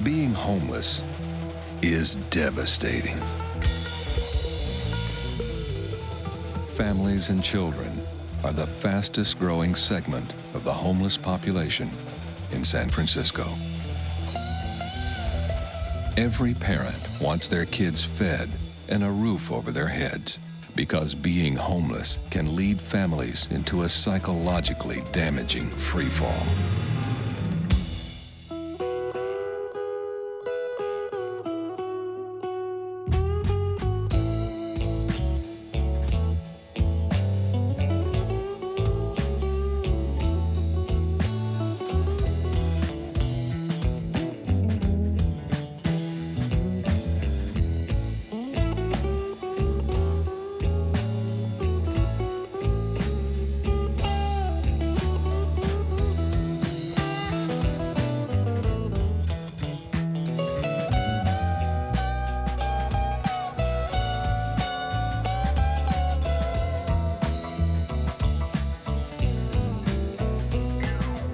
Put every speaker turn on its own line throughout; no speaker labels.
Being homeless is devastating. Families and children are the fastest growing segment of the homeless population in San Francisco. Every parent wants their kids fed and a roof over their heads, because being homeless can lead families into a psychologically damaging freefall.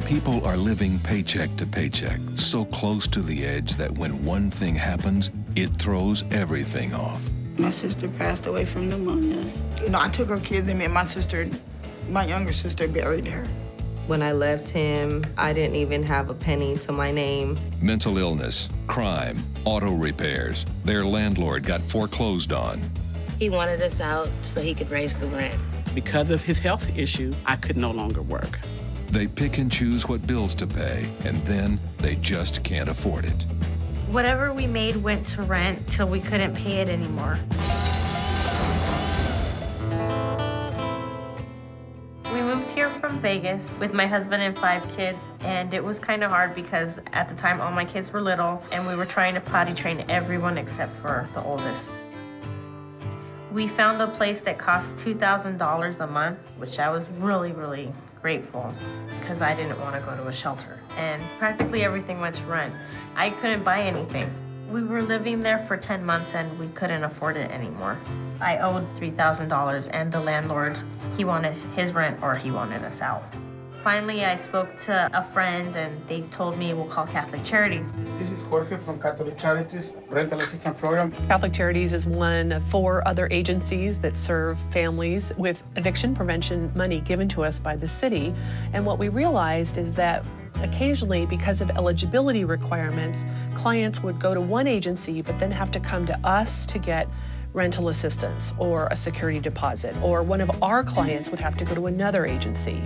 People are living paycheck to paycheck, so close to the edge that when one thing happens, it throws everything off.
My sister passed away from pneumonia. You know, I took her kids and me and my younger sister buried her.
When I left him, I didn't even have a penny to my name.
Mental illness, crime, auto repairs. Their landlord got foreclosed on.
He wanted us out so he could raise the rent.
Because of his health issue, I could no longer work.
They pick and choose what bills to pay, and then they just can't afford it.
Whatever we made went to rent till we couldn't pay it anymore. We moved here from Vegas with my husband and 5 kids, and it was kind of hard because at the time all my kids were little, and we were trying to potty train everyone except for the oldest. We found a place that cost $2,000 a month, which I was really, really grateful because I didn't want to go to a shelter. And practically everything went to rent. I couldn't buy anything. We were living there for 10 months and we couldn't afford it anymore. I owed $3,000 and the landlord, he wanted his rent or he wanted us out. Finally, I spoke to a friend and they told me we'll call Catholic Charities.
This is Jorge from Catholic Charities Prenatal Eviction Program.
Catholic Charities is one of 4 other agencies that serve families with eviction prevention money given to us by the city. And what we realized is that occasionally, because of eligibility requirements, clients would go to one agency but then have to come to us to get rental assistance or a security deposit, or one of our clients would have to go to another agency.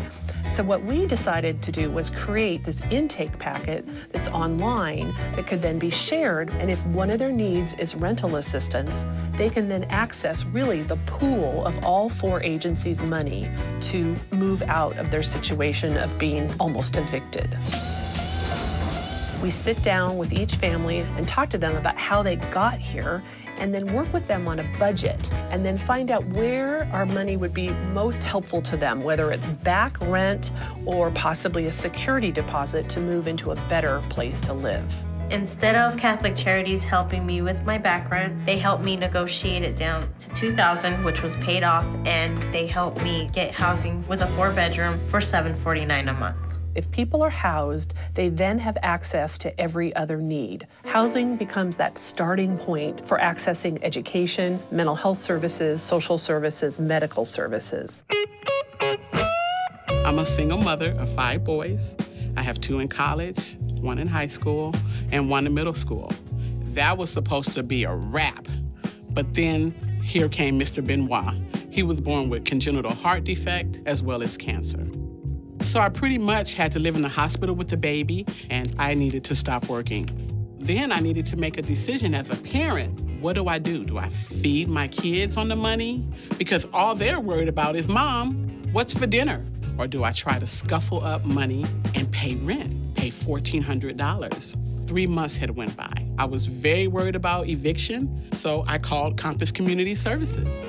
So what we decided to do was create this intake packet that's online that could then be shared, and if one of their needs is rental assistance, they can then access really the pool of all 4 agencies' money to move out of their situation of being almost evicted. We sit down with each family and talk to them about how they got here, and then work with them on a budget, and then find out where our money would be most helpful to them, whether it's back rent or possibly a security deposit to move into a better place to live.
Instead of Catholic Charities helping me with my back rent, they helped me negotiate it down to $2,000, which was paid off, and they helped me get housing with a 4-bedroom for $749 a month.
If people are housed, they then have access to every other need. Housing becomes that starting point for accessing education, mental health services, social services, medical services.
I'm a single mother of 5 boys. I have 2 in college, 1 in high school, and 1 in middle school. That was supposed to be a wrap, but then here came Mr. Benoit. He was born with congenital heart defect as well as cancer. So I pretty much had to live in the hospital with the baby, and I needed to stop working. Then I needed to make a decision as a parent. What do? Do I feed my kids on the money? Because all they're worried about is, Mom, what's for dinner? Or do I try to scuffle up money and pay rent, pay $1,400? 3 months had went by. I was very worried about eviction, so I called Compass Community Services.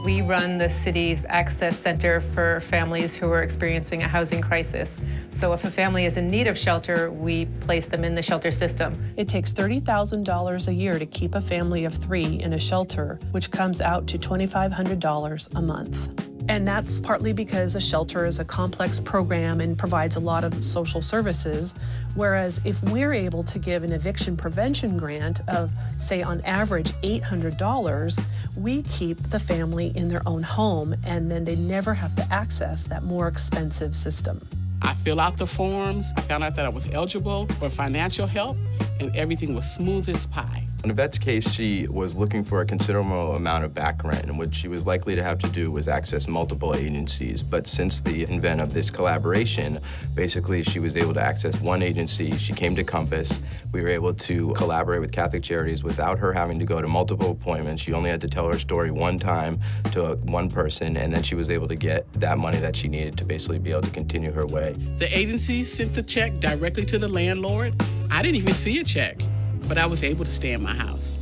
We run the city's access center for families who are experiencing a housing crisis. So if a family is in need of shelter, we place them in the shelter system.
It takes $30,000 a year to keep a family of 3 in a shelter, which comes out to $2,500 a month. And that's partly because a shelter is a complex program and provides a lot of social services, whereas if we're able to give an eviction prevention grant of, say, on average $800, we keep the family in their own home, and then they never have to access that more expensive system.
I fill out the forms. I found out that I was eligible for financial help, and everything was smooth as pie.
In Yvette's case, she was looking for a considerable amount of back rent, and what she was likely to have to do was access multiple agencies. But since the advent of this collaboration, basically she was able to access one agency. She came to Compass. We were able to collaborate with Catholic Charities without her having to go to multiple appointments. She only had to tell her story one time to one person, and then she was able to get that money that she needed to basically be able to continue her way.
The agency sent the check directly to the landlord. I didn't even see a check, but I was able to stay in my house.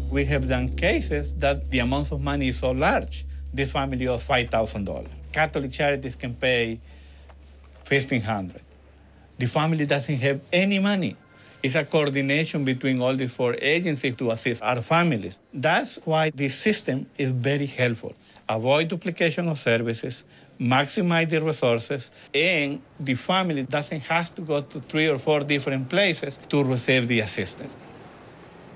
We have done cases that the amounts of money is so large. This family owes $5,000. Catholic Charities can pay $1,500. The family doesn't have any money. It's a coordination between all these four agencies to assist our families. That's why this system is very helpful. Avoid duplication of services, maximize the resources, and the family doesn't have to go to 3 or 4 different places to receive the assistance.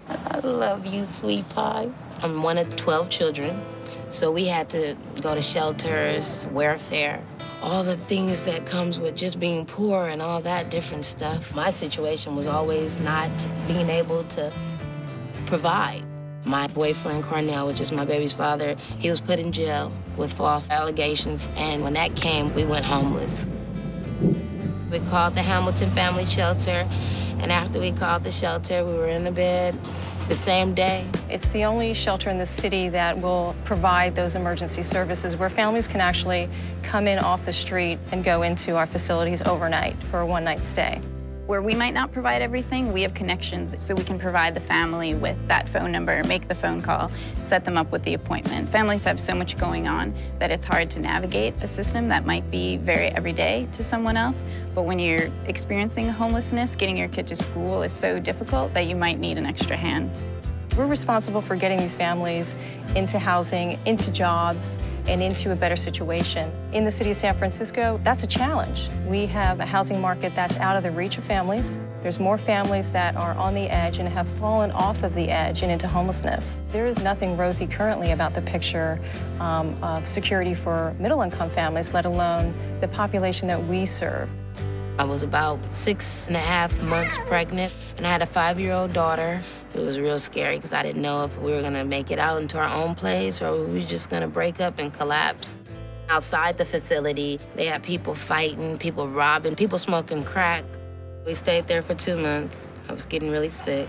I love you, sweet pie. I'm one of 12 children, so we had to go to shelters, welfare, all the things that comes with just being poor and all that different stuff. My situation was always not being able to provide. My boyfriend, Cornell, which is my baby's father, he was put in jail with false allegations, and when that came, we went homeless. We called the Hamilton Family Shelter, and after we called the shelter, we were in the bed the same day.
It's the only shelter in the city that will provide those emergency services where families can actually come in off the street and go into our facilities overnight for a one-night stay.
Where we might not provide everything, we have connections so we can provide the family with that phone number, make the phone call, set them up with the appointment. Families have so much going on that it's hard to navigate a system that might be very everyday to someone else. But when you're experiencing homelessness, getting your kid to school is so difficult that you might need an extra hand.
We're responsible for getting these families into housing, into jobs, and into a better situation. In the city of San Francisco, that's a challenge. We have a housing market that's out of the reach of families. There's more families that are on the edge and have fallen off of the edge and into homelessness. There is nothing rosy currently about the picture of security for middle-income families, let alone the population that we serve.
I was about 6.5 months pregnant, and I had a 5-year-old daughter. It was real scary because I didn't know if we were gonna make it out into our own place or we were just gonna break up and collapse. Outside the facility, they had people fighting, people robbing, people smoking crack. We stayed there for 2 months. I was getting really sick.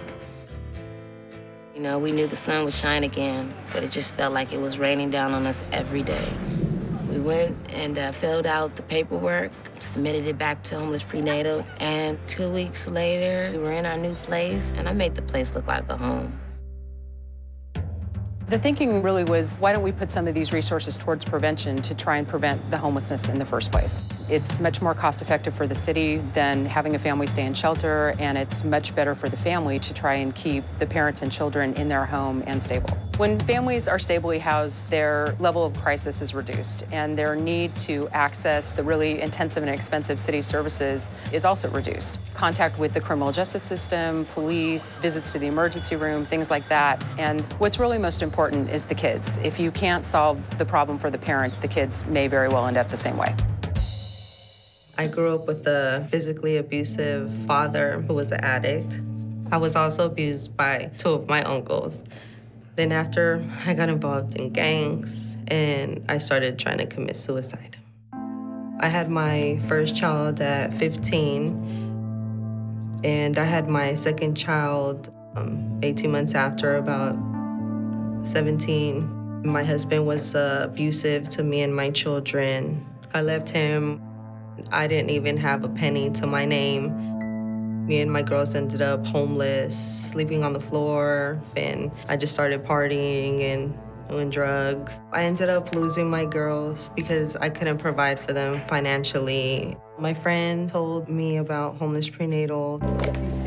You know, we knew the sun would shine again, but it just felt like it was raining down on us every day. We went and filled out the paperwork, submitted it back to Homeless Prenatal, and 2 weeks later, we were in our new place, and I made the place look like a home.
The thinking really was, why don't we put some of these resources towards prevention to try and prevent the homelessness in the first place? It's much more cost-effective for the city than having a family stay in shelter, and it's much better for the family to try and keep the parents and children in their home and stable. When families are stably housed, their level of crisis is reduced, and their need to access the really intensive and expensive city services is also reduced. Contact with the criminal justice system, police, visits to the emergency room, things like that. And what's really most important is the kids. If you can't solve the problem for the parents, the kids may very well end up the same way.
I grew up with a physically abusive father who was an addict. I was also abused by 2 of my uncles. Then after, I got involved in gangs and I started trying to commit suicide. I had my first child at 15 and I had my second child 18 months after, about 17. My husband was abusive to me and my children. I left him. I didn't even have a penny to my name. Me and my girls ended up homeless, sleeping on the floor, and I just started partying and doing drugs. I ended up losing my girls because I couldn't provide for them financially. My friend told me about homeless prenatal.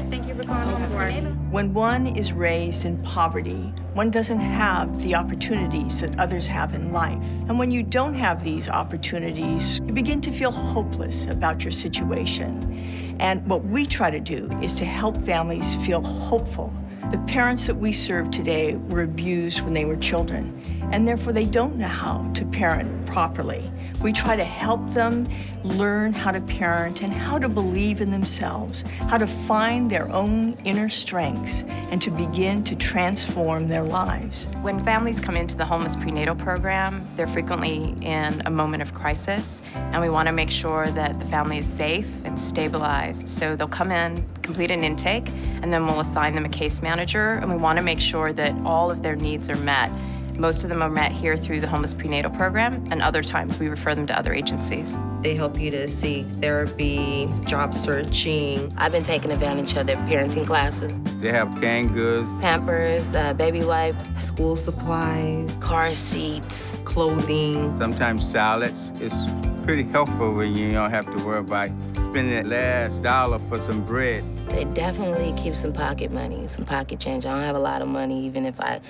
Thank you for calling Homeless Prenatal.
When one is raised in poverty, one doesn't have the opportunities that others have in life. And when you don't have these opportunities, you begin to feel hopeless about your situation. And what we try to do is to help families feel hopeful. The parents that we serve today were abused when they were children, and therefore they don't know how to parent properly. We try to help them learn how to parent and how to believe in themselves, how to find their own inner strengths, and to begin to transform their lives.
When families come into the Homeless Prenatal Program, they're frequently in a moment of crisis, and we want to make sure that the family is safe and stabilized. So they'll come in, complete an intake, and then we'll assign them a case manager, and we want to make sure that all of their needs are met. Most of them are met here through the Homeless Prenatal Program, and other times we refer them to other agencies.
They help you to seek therapy, job searching.
I've been taking advantage of their parenting classes.
They have canned goods,
Pampers, baby wipes,
School supplies,
car seats,
clothing.
sometimes salads. It's pretty helpful when you don't have to worry about spending that last dollar for some bread.
They definitely keep some pocket money, some pocket change. I don't have a lot of money, even if I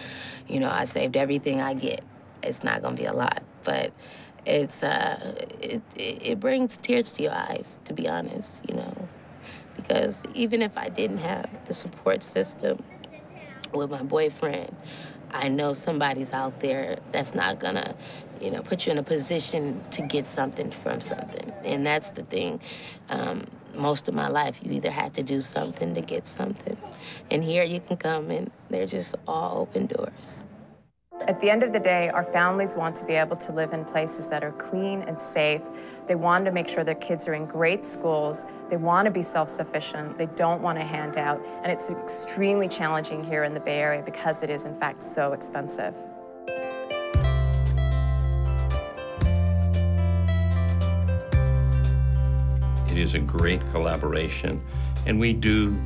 saved everything I get. It's not gonna be a lot, but it's it brings tears to your eyes, to be honest, because even if I didn't have the support system with my boyfriend, I know somebody's out there that's not gonna, put you in a position to get something from something, and that's the thing. Most of my life, you either had to do something to get something. And here you can come and they're just all open doors.
At the end of the day, our families want to be able to live in places that are clean and safe. They want to make sure their kids are in great schools. They want to be self-sufficient. They don't want a handout. And it's extremely challenging here in the Bay Area because it is, in fact, so expensive.
It is a great collaboration, and we do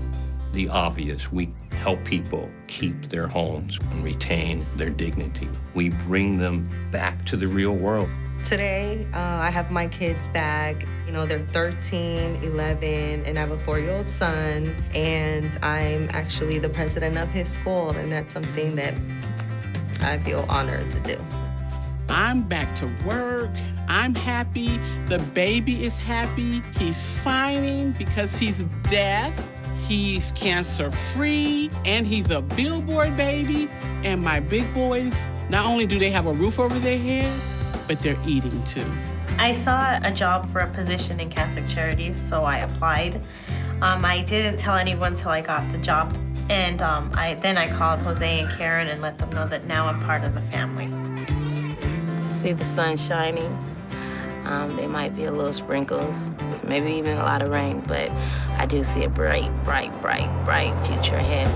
the obvious. We help people keep their homes and retain their dignity. We bring them back to the real world.
Today, I have my kids back. They're 13, 11, and I have a 4-year-old son, and I'm actually the president of his school, and that's something that I feel honored to do.
I'm back to work. I'm happy. The baby is happy. He's signing because he's deaf. He's cancer-free, and he's a billboard baby. And my big boys, not only do they have a roof over their head, but they're eating too.
I saw a job for a position in Catholic Charities, so I applied. I didn't tell anyone till I got the job, and then I called Jose and Karen and let them know that now I'm part of the family.
See the sun shining. There might be a little sprinkles, maybe even a lot of rain, but I do see a bright, bright, bright, bright future ahead.